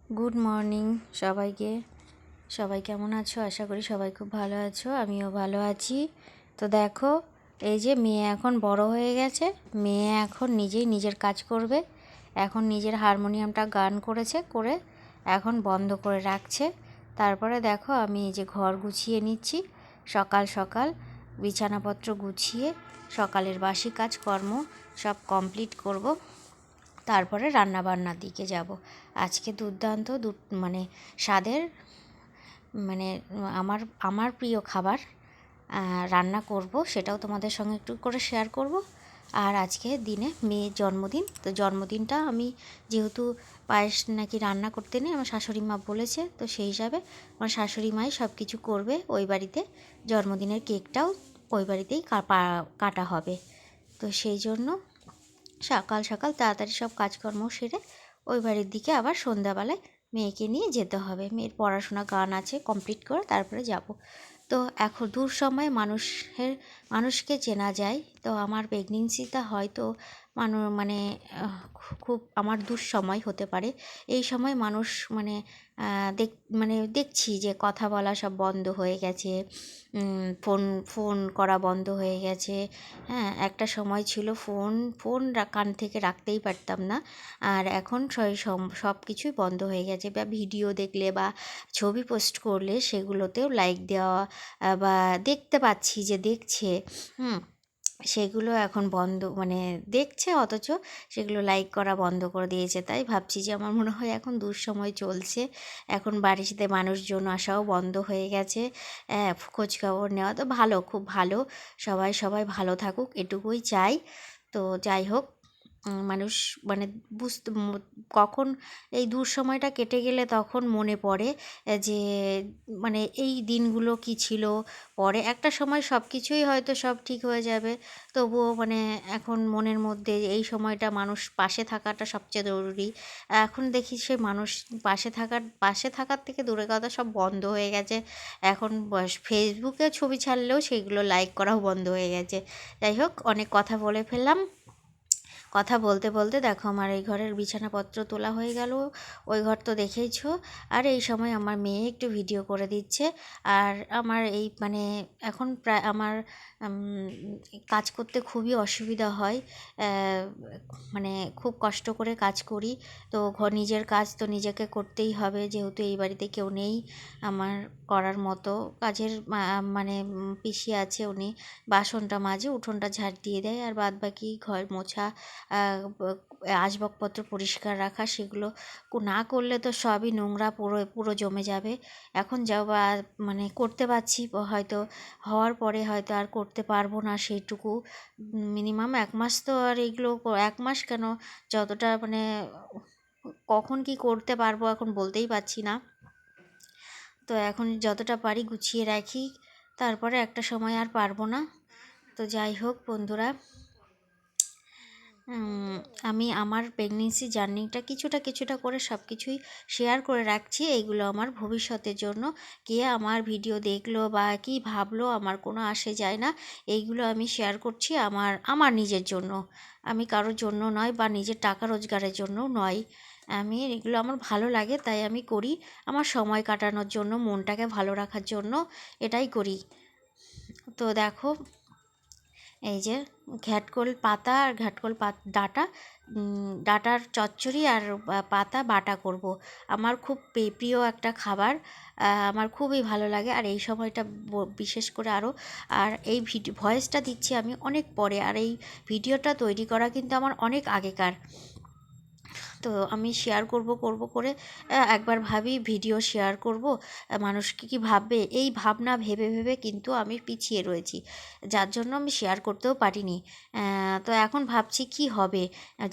Good morning সবাইকে। সবাই কেমন আছো? আশা করি সবাই খুব ভালো আছো, আমিও ভালো আছি। তো দেখো, এই যে মেয়ে এখন বড় হয়ে গেছে, মেয়ে এখন নিজেই নিজের কাজ করবে। এখন নিজের হারমোনিয়ামটা গান করেছে, করে এখন বন্ধ করে রাখছে। তারপরে দেখো আমি এই যে ঘর গুছিয়ে নিচ্ছি, সকাল সকাল বিছানাপত্র গুছিয়ে সকালের বাসি কাজকর্ম সব কমপ্লিট করব। তারপরে রান্নাবান্নার দিকে যাব। আজকে দুর্দান্ত মানে স্বাদের, মানে আমার আমার প্রিয় খাবার রান্না করব, সেটাও তোমাদের সঙ্গে একটু করে শেয়ার করব। আর আজকে দিনে মেয়ের জন্মদিন, তো জন্মদিনটা আমি যেহেতু পায়েস নাকি রান্না করতে নেই, আমার শাশুড়ি মা বলেছে, তো সেই হিসাবে আমার শাশুড়ি মাই সব কিছু করবে ওই বাড়িতে। জন্মদিনের কেকটাও ওই বাড়িতেই কাটা হবে। তো সেই জন্য সকাল সকাল তাড়াতাড়ি সব কাজকর্ম সেরে ওই বাড়ির দিকে আবার সন্ধ্যাবেলায় মেয়েকে নিয়ে যেতে হবে। মেয়ের পড়াশোনা গান আছে, কমপ্লিট করে তারপরে যাব। তো এখন দূর সময় মানুষকে চেনা যায়। তো আমার প্রেগনেন্সিটা হয়তো মানে খুব আমার দুঃসময় হতে পারে। এই সময় মানুষ মানে মানে দেখছি যে কথা বলা সব বন্ধ হয়ে গেছে, ফোন ফোন করা বন্ধ হয়ে গেছে। হ্যাঁ, একটা সময় ছিল ফোন ফোন কান থেকে রাখতেই পারতাম না। আর এখন সব কিছুই বন্ধ হয়ে গেছে। বা ভিডিও দেখলে বা ছবি পোস্ট করলে সেগুলোতেও লাইক দেওয়া বা দেখতে পাচ্ছি যে দেখছে, সেগুলো এখন বন্ধ, মানে দেখছে অথচ সেগুলো লাইক করা বন্ধ করে দিয়েছে। তাই ভাবছি যে আমার মনে হয় এখন দুঃসময় চলছে। এখন বাড়িতে মানুষজন আসাও বন্ধ হয়ে গেছে। খোঁজখবর নেওয়া তো ভালো, খুব ভালো। সবাই ভালো থাকুক, এটুকুই চাই। তো যাই হোক, মানুষ মানে বুঝতে কখন এই দূর সময়টা কেটে গেলে তখন মনে পড়ে যে মানে এই দিনগুলো কি ছিল। পরে একটা সময় সব কিছুই হয়তো সব ঠিক হয়ে যাবে, তবুও মানে এখন মনের মধ্যে এই সময়টা মানুষ পাশে থাকাটা সবচেয়ে জরুরি। এখন দেখি সে মানুষ পাশে থাকার থেকে দূরের কথা সব বন্ধ হয়ে গেছে। এখন ফেসবুকে ছবি ছাড়লেও সেইগুলো লাইক করাও বন্ধ হয়ে গেছে। যাই হোক, অনেক কথা বলে ফেললাম। কথা বলতে বলতে দেখো আমার এই ঘরের বিছানাপত্র তোলা হয়ে গেল। ওই ঘর তো দেখেইছো। আর এই সময় আমার মেয়ে একটু ভিডিও করে দিচ্ছে। আর আমার এই মানে এখন প্রায় আমার কাজ করতে খুবই অসুবিধা হয়। মানে খুব কষ্ট করে কাজ করি। তো নিজের কাজ তো নিজেকে করতেই হবে, যেহেতু এই বাড়িতে কেউ নেই আমার করার মতো কাজের। মানে পিসি আছে, উনি বাসনটা মাজে, উঠোনটা ঝাড় দিয়ে দেয়, আর বাদ বাকি ঘর মোছা, আসবাবপত্র পরিষ্কার রাখা, সেগুলো না করলে তো সবই নোংরা পুরো পুরো জমে যাবে। এখন যাও বা মানে করতে পারছি, হয়তো হওয়ার পরে হয়তো আর করতে পারবো না সেইটুকু। মিনিমাম 1 মাস তো আর এইগুলো 1 মাস কেন, যতটা মানে কখন কি করতে পারবো এখন বলতেই পারছি না। তো এখন যতটা পারি গুছিয়ে রাখি, তারপরে একটা সময় আর পারবো না। তো যাই হোক বন্ধুরা, আমি আমার প্রেগনেন্সি জার্নিটা কিছুটা করে সব কিছুই শেয়ার করে রাখছি। এইগুলো আমার ভবিষ্যতের জন্য, কে আমার ভিডিও দেখলো বা কী ভাবলো আমার কোনো আসে যায় না। এইগুলো আমি শেয়ার করছি আমার নিজের জন্য, আমি কারোর জন্য নয়, বা নিজের টাকা রোজগারের জন্যও নয়। আমি এগুলো আমার ভালো লাগে তাই আমি করি, আমার সময় কাটানোর জন্য, মনটাকে ভালো রাখার জন্য এটাই করি। তো দেখো, এই যে ঘ্যাটকোল পাতা আর ডাঁটা, ডাঁটার চচ্চড়ি আর পাতা বাটা করব। আমার খুব প্রিয় একটা খাবার, আমার খুবই ভালো লাগে। আর এই সময়টা বিশেষ করে আরও, আর এই ভয়েসটা দিচ্ছি আমি অনেক পরে, আর এই ভিডিওটা তৈরি করা কিন্তু আমার অনেক আগেকার। তো আমি শেয়ার করব করে একবার ভাবি ভিডিও শেয়ার করব, মানুষকে কি ভাববে, এই ভাবনা ভেবে ভেবে কিন্তু আমি পিছিয়ে রয়েছি, যার জন্য আমি শেয়ার করতেও পারিনি। তো এখন ভাবছি কি হবে,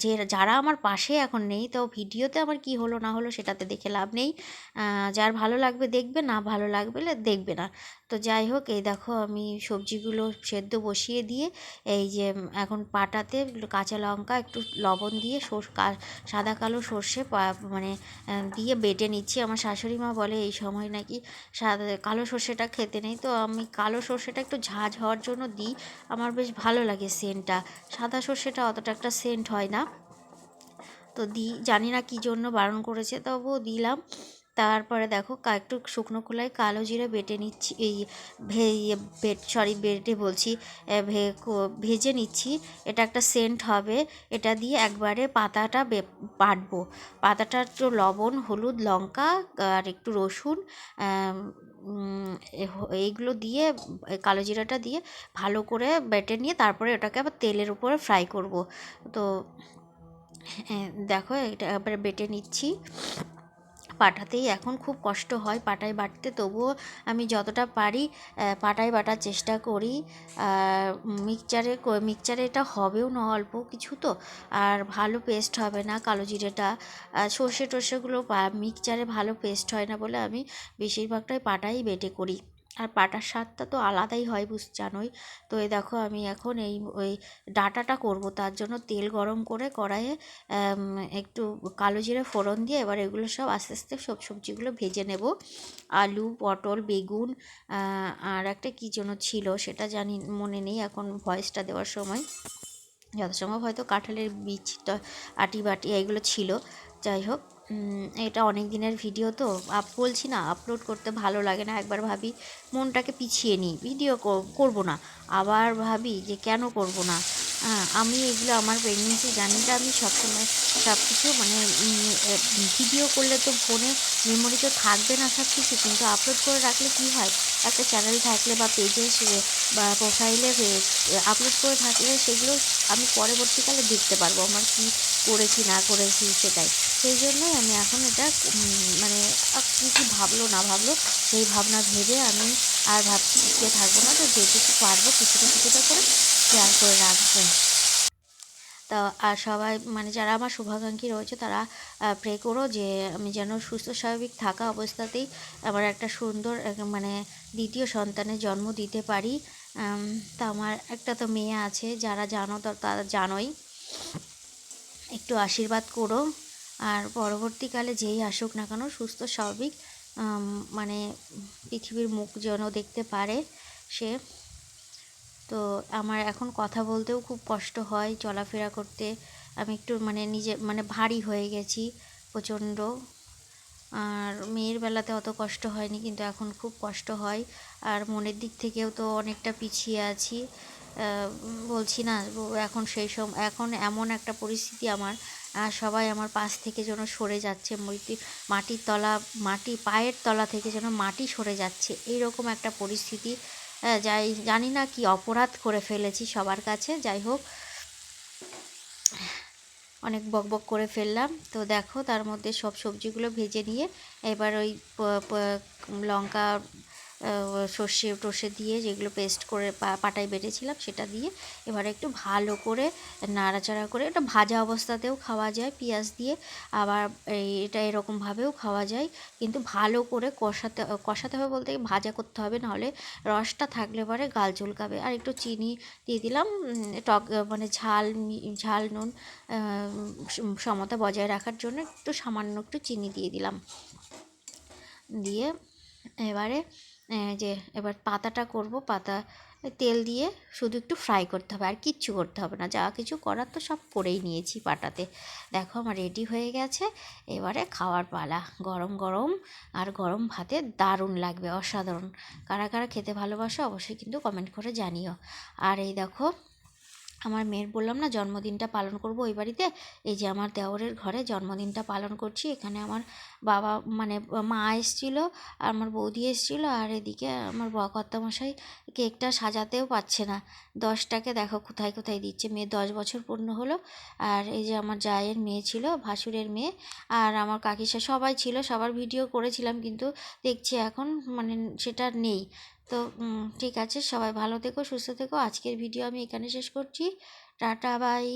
যে যারা আমার পাশে এখন নেই, তো ভিডিওতে আমার কি হলো না হলো সেটাতে দেখে লাভ নেই। যার ভালো লাগবে দেখবে, না ভালো লাগবে দেখবে না। তো যাই হোক, এই দেখো আমি সবজিগুলো সেদ্ধ বসিয়ে দিয়ে, এই যে এখন পাটাতে কাঁচা লঙ্কা একটু লবণ দিয়ে সাদা কালো সর্ষে মানে দিয়ে বেটে নিচ্ছি। আমার শাশুড়ি মা বলে এই সময় নাকি কালো সর্ষেটা খেতে নেই, তো আমি কালো সর্ষেটা একটু ঝাঁঝ হওয়ার জন্য দিই, আমার বেশ ভালো লাগে সেন্টটা। সাদা সর্ষেটা অতটা একটা সেন্ট হয় না। তো জানি না কী জন্য বারণ করেছে, তবুও দিলাম। তারপরে দেখো একটু শুকনো খোলায় কালো জিরে বেটে নিচ্ছি, এই বেটে বলছি, ভেজে নিচ্ছি। এটা একটা সেন্ট হবে। এটা দিয়ে একবারে পাতাটা বাটবো। পাতাটা একটু লবণ, হলুদ, লঙ্কা আর একটু রসুন, এইগুলো দিয়ে, কালো জিরাটা দিয়ে ভালো করে বেটে নিয়ে তারপরে ওটাকে আবার তেলের উপরে ফ্রাই করব। তো দেখো এটা এবারে বেটে নিচ্ছি। পাটাতেই এখন খুব কষ্ট হয় পাটায় বাটতে, তবুও আমি যতটা পারি পাটায় বাটার চেষ্টা করি। মিক্সচারে এটা হবেও না, অল্প কিছু তো, আর ভালো পেস্ট হবে না কালো জিরেটা। সর্ষে টর্ষেগুলো মিক্সচারে ভালো পেস্ট হয় না বলে আমি বেশিরভাগটাই পাটাই বেটে করি। আর পাটার স্বাদটা তো আলাদাই হয়, জানোই তো। এই দেখো আমি এখন ওই ডাঁটাটা করব, তার জন্য তেল গরম করে কড়াইয়ে একটু কালো জিরে ফোড়ন দিয়ে এবার এগুলো সব আস্তে আস্তে সব সবজিগুলো ভেজে নেব। আলু, পটল, বেগুন, আর একটা কী যেন ছিল সেটা মনে নেই এখন ভয়েসটা দেওয়ার সময়। যথাসম্ভব হয়তো কাঁঠালের বীজটা, আটি বাটি এইগুলো ছিল। যাই হোক, এটা অনেক দিনের ভিডিও তো বলছি না, আপলোড করতে ভালো লাগে না। একবার ভাবি মনটাকে পিছিয়ে নিই, ভিডিও করব না, আবার ভাবি যে কেন করব না। আমি এগুলো আমার প্রেগনেন্সি জার্নিটা আমি সবসময় সব কিছু মানে ভিডিও করলে তো ফোনে মেমোরি তো থাকবে না সব কিছু, কিন্তু আপলোড করে রাখলে কী হয়, একটা চ্যানেল থাকলে বা পেজে বা প্রোফাইলে আপলোড করে থাকলে সেগুলো আমি পরবর্তীকালে দেখতে পারবো আমার কী করেছি না করেছি সেটাই। সেই জন্যই আমি এখন এটা মানে কী ভাবলো না ভাবলো সেই ভাবনা ভেবে আমি আর ভাবছি পিছিয়ে থাকবো না, তো যেটুকু পারবো কিছুটা কিছুটা করে শেয়ার করে রাখবো। তা আর সবাই মানে যারা আমার শুভাকাঙ্ক্ষী রয়েছে তারা প্রে করো যে আমি যেন সুস্থ স্বাভাবিক থাকা অবস্থাতেই আমার একটা সুন্দর মানে দ্বিতীয় সন্তানের জন্ম দিতে পারি। তা আমার একটা তো মেয়ে আছে, যারা জানো তো তারা জানোই, একটু আশীর্বাদ করো। আর পরবর্তীকালে যেই আসুক না কেন সুস্থ স্বাভাবিক মানে পৃথিবীর মুখ যেন দেখতে পারে সে। তো আমার এখন কথা বলতেও খুব কষ্ট হয়, চলাফেরা করতে আমি একটু মানে নিজে মানে ভারী হয়ে গেছি প্রচণ্ড। আর মেয়ের বেলাতে অত কষ্ট হয়নি, কিন্তু এখন খুব কষ্ট হয়। আর মনের দিক থেকেও তো অনেকটা পিছিয়ে আছি। বলছি না এখন এখন এমন একটা পরিস্থিতি আমার, সবাই আমার পাশ থেকে যেন সরে যাচ্ছে, পায়ের তলা থেকে যেন মাটি সরে যাচ্ছে, এইরকম একটা পরিস্থিতি। জানি না কি অপরাধ করে ফেলেছি সবার কাছে। যাই হোক, অনেক বকবক করে ফেললাম। তো দেখো তার মধ্যে সব সবজিগুলো ভেজে নিয়ে এবার ওই লঙ্কা, সর্ষে টর্ষে দিয়ে যেগুলো পেস্ট করে পাটায় বেটেছিলাম সেটা দিয়ে এবার একটু ভালো করে নাড়াচাড়া করে, এটা ভাজা অবস্থাতেও খাওয়া যায় পেঁয়াজ দিয়ে, আবার এটা এরকমভাবেও খাওয়া যায়, কিন্তু ভালো করে কষাতে হবে বলতে ভাজা করতে হবে, নাহলে রসটা থাকলে পরে গাল চুলকাবে। আর একটু চিনি দিয়ে দিলাম, টক মানে ঝাল নুন সমতা বজায় রাখার জন্য একটু সামান্য একটু চিনি দিয়ে দিলাম। দিয়ে এবারে এবার পাতাটা করব, পাতা তেল দিয়ে শুধু একটু ফ্রাই করতে হবে, আর কিচ্ছু করতে হবে না, যা কিছু করার তো সব করেই নিয়েছি পাটাতে। দেখো আমার রেডি হয়ে গেছে, এবারে খাওয়ার পালা। গরম গরম আর গরম ভাতে দারুণ লাগবে, অসাধারণ। কারা কারা খেতে ভালোবাসো অবশ্যই কিন্তু কমেন্ট করে জানিও। আর এই দেখো আমার মেয়ের বললাম না জন্মদিনটা পালন করব ওই বাড়িতে, এই যে আমার দেওরের ঘরে জন্মদিনটা পালন করছি। এখানে আমার বাবা মানে মা এসেছিলো আর আমার বৌদি এসেছিলো, আর এদিকে আমার কর্তামশাই কেকটা সাজাতেও পারছে না, 10টাকে দেখো কোথায় কোথায় দিচ্ছে। মেয়ে 10 বছর পূর্ণ হলো। আর এই যে আমার জায়ের মেয়ে ছিল, ভাসুরের মেয়ে, আর আমার কাকিসা সবাই ছিল, সবার ভিডিও করেছিলাম, কিন্তু দেখছি এখন মানে সেটা নেই। তো ঠিক আছে, সবাই ভালো থেকো, সুস্থ থেকো। আজকের ভিডিও আমি এখানে শেষ করছি। Tata, by.